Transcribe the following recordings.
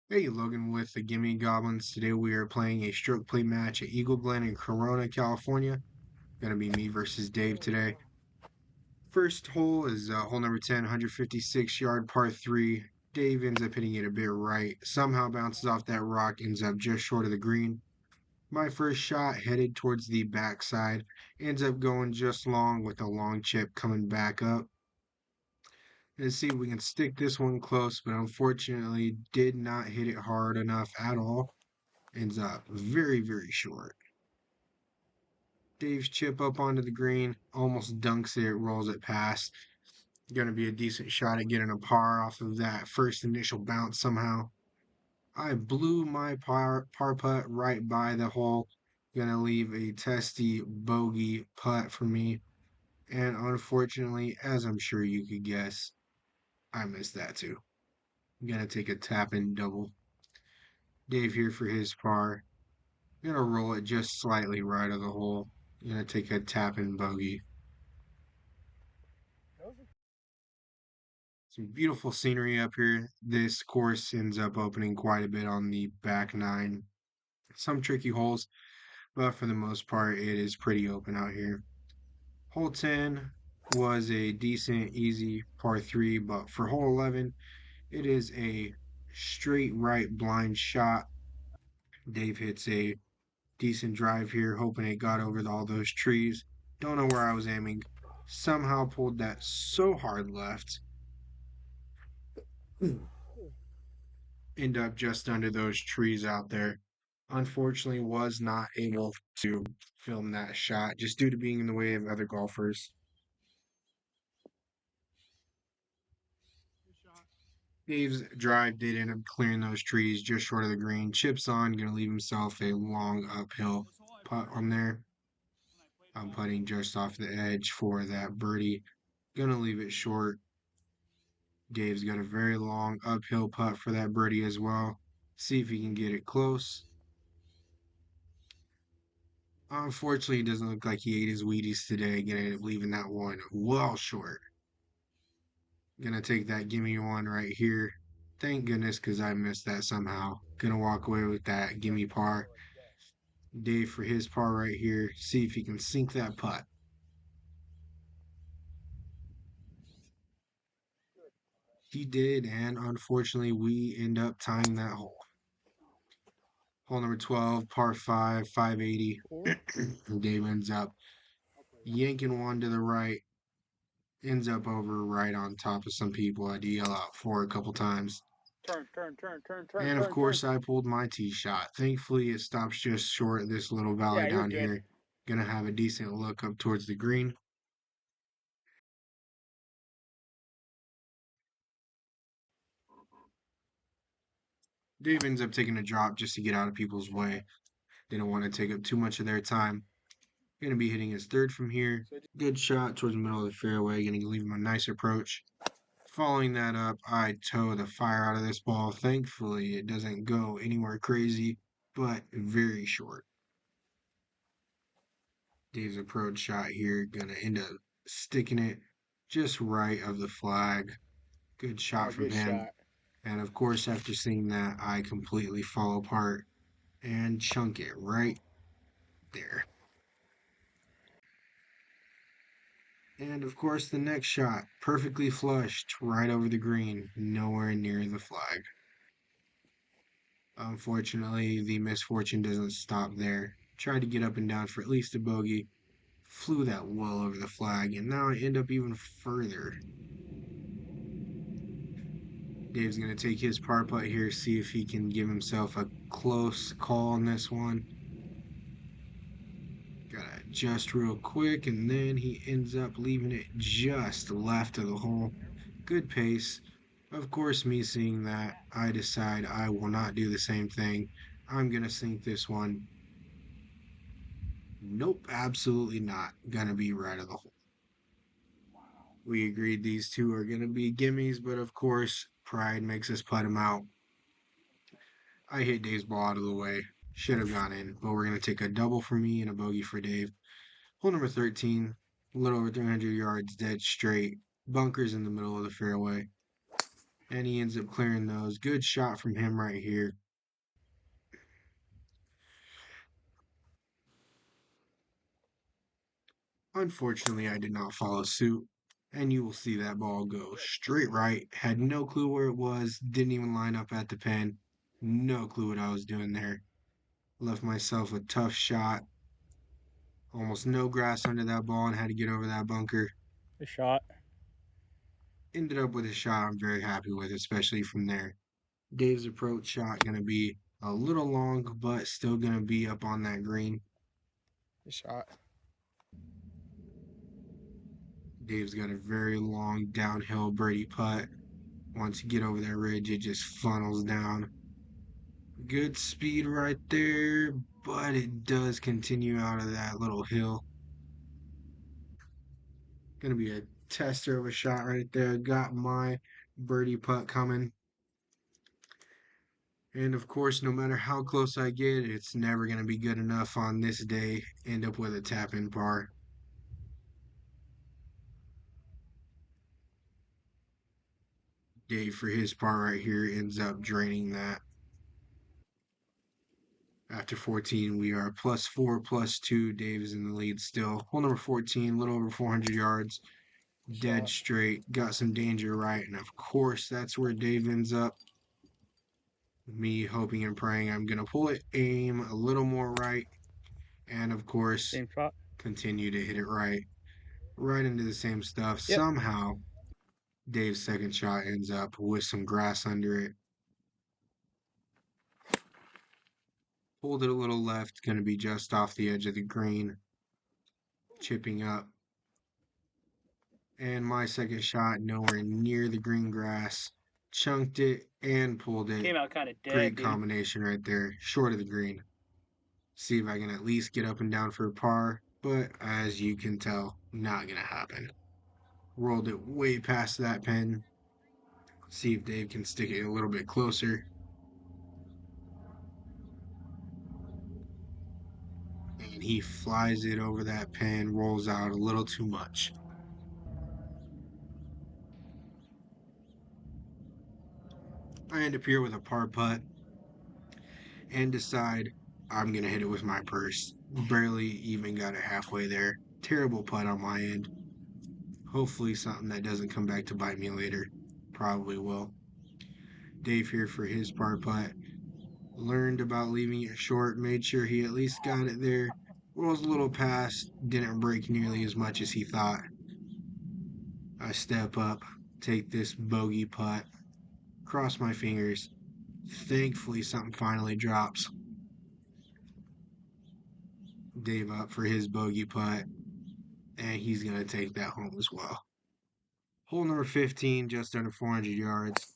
Hey, Logan with the Gimme Goblins. Today we are playing a stroke play match at Eagle Glen in Corona, California. Gonna be me versus Dave today. First hole is hole number 10, 156-yard par 3. Dave ends up hitting it a bit right. Somehow bounces off that rock, ends up just short of the green. My first shot headed towards the backside, ends up going just long with a long chip coming back up. Let's see if we can stick this one close, but unfortunately did not hit it hard enough at all. Ends up very, very short. Dave's chip up onto the green, almost dunks it, rolls it past. Gonna be a decent shot at getting a par off of that first initial bounce somehow. I blew my par putt right by the hole. Gonna leave a testy bogey putt for me. And unfortunately, as I'm sure you could guess, I missed that too. Gonna take a tap in double. Dave here for his par. Gonna roll it just slightly right of the hole. Gonna take a tap in bogey. Some beautiful scenery up here. This course ends up opening quite a bit on the back nine. Some tricky holes, but for the most part, it is pretty open out here. Hole 10 was a decent, easy par 3, but for hole 11, it is a straight right blind shot. Dave hits a decent drive here, hoping it got over all those trees. Don't know where I was aiming. Somehow pulled that so hard left. End up just under those trees out there. Unfortunately, was not able to film that shot just due to being in the way of other golfers. Dave's drive did end up clearing those trees just short of the green. Chips on, gonna leave himself a long uphill putt on there. I'm putting just off the edge for that birdie. Gonna leave it short. Dave's got a very long uphill putt for that birdie as well. See if he can get it close. Unfortunately, it doesn't look like he ate his Wheaties today. Gonna end up leaving that one well short. Gonna take that gimme one right here. Thank goodness, because I missed that somehow. Gonna walk away with that gimme par. Dave for his par right here. See if he can sink that putt. He did, and unfortunately, we end up tying that hole. Hole number 12, par 5, 580. Dave ends up yanking one to the right, ends up over right on top of some people I had to yell out for a couple times. And of Turn. course, I pulled my tee shot. Thankfully, it stops just short of this little valley Yeah, you're down good. here. Gonna have a decent look up towards the green. Dave ends up taking a drop just to get out of people's way. Didn't want to take up too much of their time. Gonna be hitting his third from here. Good shot towards the middle of the fairway. Gonna leave him a nice approach. Following that up, I tow the fire out of this ball. Thankfully, it doesn't go anywhere crazy, but very short. Dave's approach shot here, gonna end up sticking it just right of the flag. Good shot Oh, from good him. shot. And of course, after seeing that, I completely fall apart and chunk it right there. And of course, the next shot, perfectly flushed right over the green, nowhere near the flag. Unfortunately, the misfortune doesn't stop there. Tried to get up and down for at least a bogey, flew that well over the flag, and now I end up even further. Dave's going to take his par putt here, see if he can give himself a close call on this one. Gotta adjust real quick, and then he ends up leaving it just left of the hole. Good pace. Of course, me seeing that, I decide I will not do the same thing. I'm gonna sink this one. Nope, absolutely not. Gonna be right of the hole. We agreed these two are gonna be gimmies, but of course, pride makes us put them out. I hit Dave's ball out of the way. Should have gone in, but we're gonna take a double for me and a bogey for Dave. Hole number 13, a little over 300 yards dead straight. Bunkers in the middle of the fairway. And he ends up clearing those. Good shot from him right here. Unfortunately, I did not follow suit. And you will see that ball go straight right. Had no clue where it was. Didn't even line up at the pin. No clue what I was doing there. Left myself a tough shot. Almost no grass under that ball and had to get over that bunker. Good shot. Ended up with a shot I'm very happy with, especially from there. Dave's approach shot going to be a little long, but still going to be up on that green. Good shot. Dave's got a very long downhill birdie putt. Once you get over that ridge, it just funnels down. Good speed right there, but it does continue out of that little hill. Gonna be a tester of a shot right there. Got my birdie putt coming. And of course, no matter how close I get, it's never gonna be good enough on this day. End up with a tap in par. Dave, for his par right here, ends up draining that. After 14, we are +4, +2. Dave is in the lead still. Hole number 14, a little over 400 yards. Dead Shot. straight. Got some danger right. And of course, that's where Dave ends up. Me hoping and praying I'm going to pull it, aim a little more right. And of course, Same shot. continue to hit it right. Right into the same stuff. Yep. Somehow, Dave's second shot ends up with some grass under it. Pulled it a little left. Going to be just off the edge of the green. Chipping up. And my second shot nowhere near the green grass. Chunked it and pulled it. Came out kind of dead, Great dude. combination right there. Short of the green. See if I can at least get up and down for a par. But as you can tell, not going to happen. Rolled it way past that pin. See if Dave can stick it a little bit closer. And he flies it over that pin, rolls out a little too much. I end up here with a par putt and decide I'm going to hit it with my purse. Barely even got it halfway there. Terrible putt on my end. Hopefully, something that doesn't come back to bite me later. Probably will. Dave here for his par putt. Learned about leaving it short, made sure he at least got it there. Rolls a little past, didn't break nearly as much as he thought. I step up, take this bogey putt, cross my fingers. Thankfully, something finally drops. Dave up for his bogey putt, and he's going to take that home as well. Hole number 15, just under 400 yards.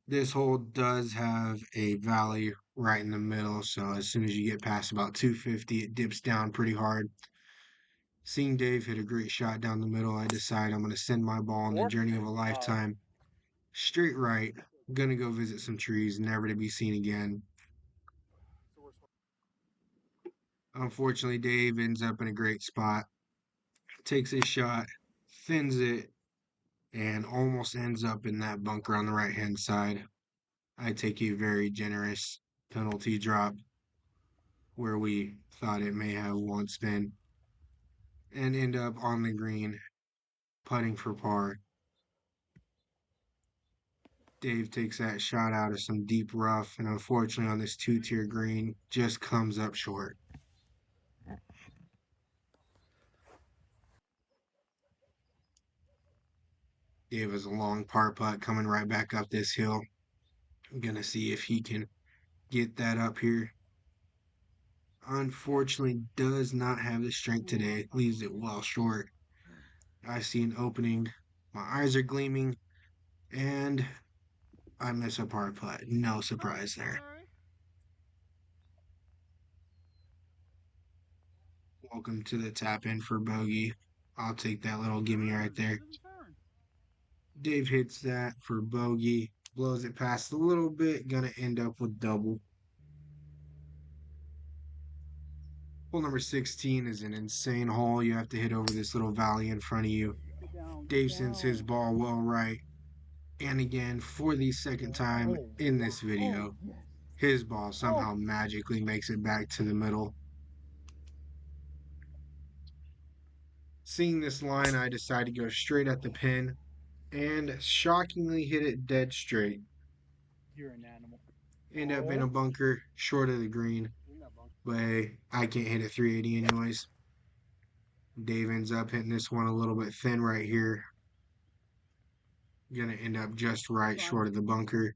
This hole does have a valley right in the middle, so as soon as you get past about 250, it dips down pretty hard. Seeing Dave hit a great shot down the middle, I decide I'm going to send my ball on the Four. journey of a lifetime. Straight right. Gonna go visit some trees, never to be seen again. Unfortunately, Dave ends up in a great spot. Takes a shot, thins it, and almost ends up in that bunker on the right hand side. I take a very generous penalty drop where we thought it may have once been, and end up on the green, putting for par. Dave takes that shot out of some deep rough, and unfortunately on this two-tier green, just comes up short. Dave has a long par putt coming right back up this hill. I'm gonna see if he can get that up here. Unfortunately, does not have the strength today. Leaves it well short. I see an opening. My eyes are gleaming, and I miss a par putt. No surprise there. Welcome to the tap in for bogey. I'll take that little gimme right there. Dave hits that for bogey. Blows it past a little bit. Gonna end up with double. Hole number 16 is an insane hole. You have to hit over this little valley in front of you. Get down. Get Dave sends his down. ball well right. And again, for the second time in this video, his ball somehow magically makes it back to the middle. Seeing this line, I decide to go straight at the pin and shockingly hit it dead straight. You're an animal. End up in a bunker short of the green, but hey, I can't hit a 380 anyways. Dave ends up hitting this one a little bit thin right here. Gonna end up just right short of the bunker.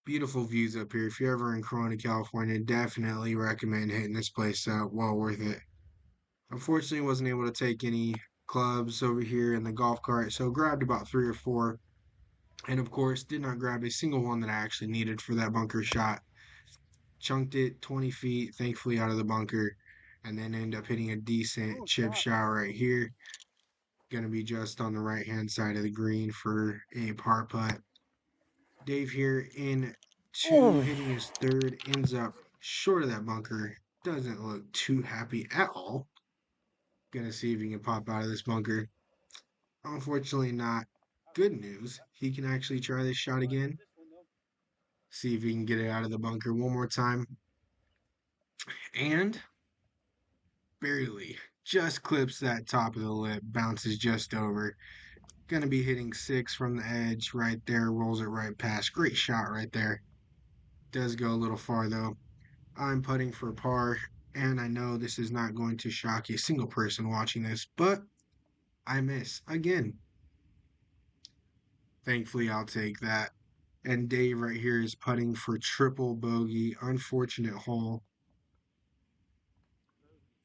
Beautiful views up here. If you're ever in Corona, California, definitely recommend hitting this place out. Well worth it. Unfortunately, wasn't able to take any clubs over here in the golf cart, so grabbed about 3 or 4. And of course, did not grab a single one that I actually needed for that bunker shot. Chunked it 20 feet, thankfully out of the bunker, and then end up hitting a decent chip shot right here. Gonna be just on the right hand side of the green for a par putt. Dave here in two, hitting his third, ends up short of that bunker. Doesn't look too happy at all. Gonna see if he can pop out of this bunker. Unfortunately, not. Good news. He can actually try this shot again. See if he can get it out of the bunker one more time. And barely. Just clips that top of the lip. Bounces just over. Gonna be hitting 6 from the edge right there. Rolls it right past. Great shot right there. Does go a little far though. I'm putting for par. And I know this is not going to shock a single person watching this, but I miss again. Thankfully, I'll take that. And Dave right here is putting for triple bogey. Unfortunate hole.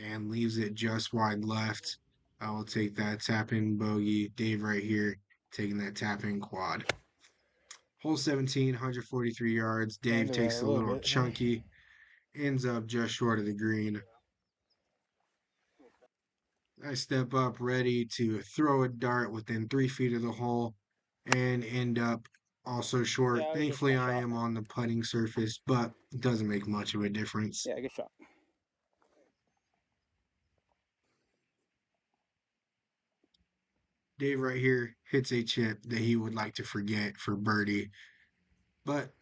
And leaves it just wide left. I will take that tap in bogey. Dave right here taking that tap in quad. Hole 17, 143 yards. Dave takes a little chunky. Ends up just short of the green. I step up ready to throw a dart within 3 feet of the hole and end up also short. Yeah, it was just Thankfully, my I shot. am on the putting surface, but it doesn't make much of a difference. Yeah, good shot. Dave right here hits a chip that he would like to forget for birdie. But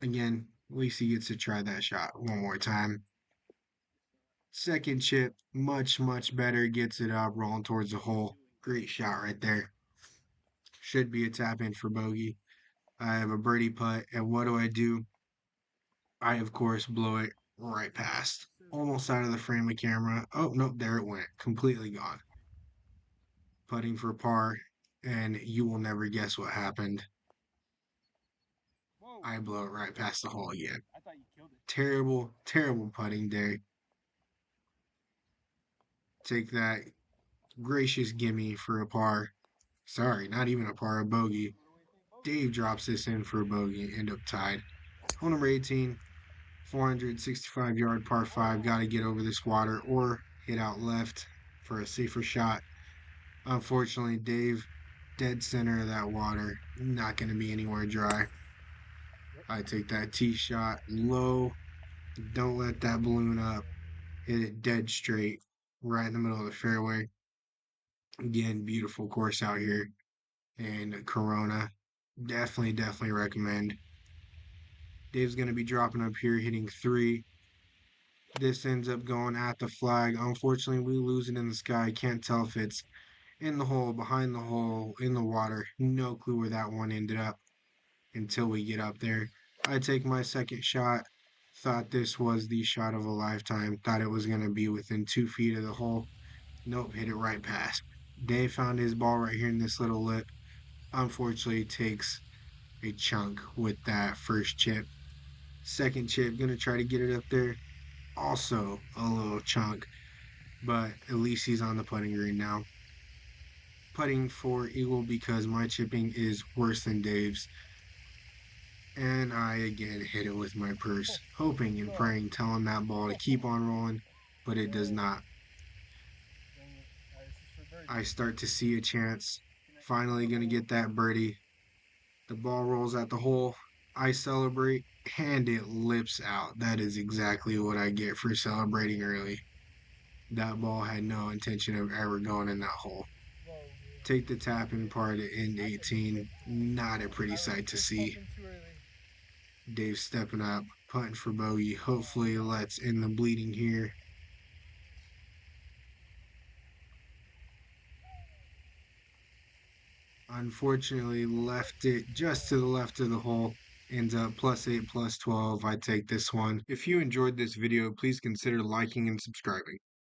again, at least he gets to try that shot one more time. Second chip, much, much better. Gets it up, rolling towards the hole. Great shot right there. Should be a tap in for bogey. I have a birdie putt, and what do? I, of course, blow it right past. Almost out of the frame of camera. Oh, nope, there it went. Completely gone. Putting for par, and you will never guess what happened. I blow it right past the hole again. Terrible, terrible putting day. Take that gracious gimme for a par. Sorry, not even a par, a bogey. Dave drops this in for a bogey, end up tied. Hole number 18, 465-yard par 5. Got to get over this water or hit out left for a safer shot. Unfortunately, Dave, dead center of that water, not going to be anywhere dry. I take that tee shot low. Don't let that balloon up. Hit it dead straight, right in the middle of the fairway. Again, beautiful course out here in Corona. Definitely recommend. Dave's going to be dropping up here, hitting 3. This ends up going at the flag. Unfortunately, we lose it in the sky. Can't tell if it's in the hole, behind the hole, in the water. No clue where that one ended up until we get up there. I take my second shot. Thought this was the shot of a lifetime. Thought it was going to be within 2 feet of the hole. Nope, hit it right past. Dave found his ball right here in this little lip. Unfortunately, takes a chunk with that first chip. Second chip, gonna try to get it up there. Also a little chunk, but at least he's on the putting green now. Putting for Eagle because my chipping is worse than Dave's. And I again hit it with my purse, hoping and praying, telling that ball to keep on rolling, but it does not. I start to see a chance. Finally gonna get that birdie. The ball rolls at the hole. I celebrate, and it lips out. That is exactly what I get for celebrating early. That ball had no intention of ever going in that hole. Take the tapping part at end 18. Not a pretty sight to see. Dave stepping up, putting for bogey. Hopefully, let's end the bleeding here. Unfortunately, left it just to the left of the hole. Ends up +8, +12. I take this one. If you enjoyed this video, please consider liking and subscribing.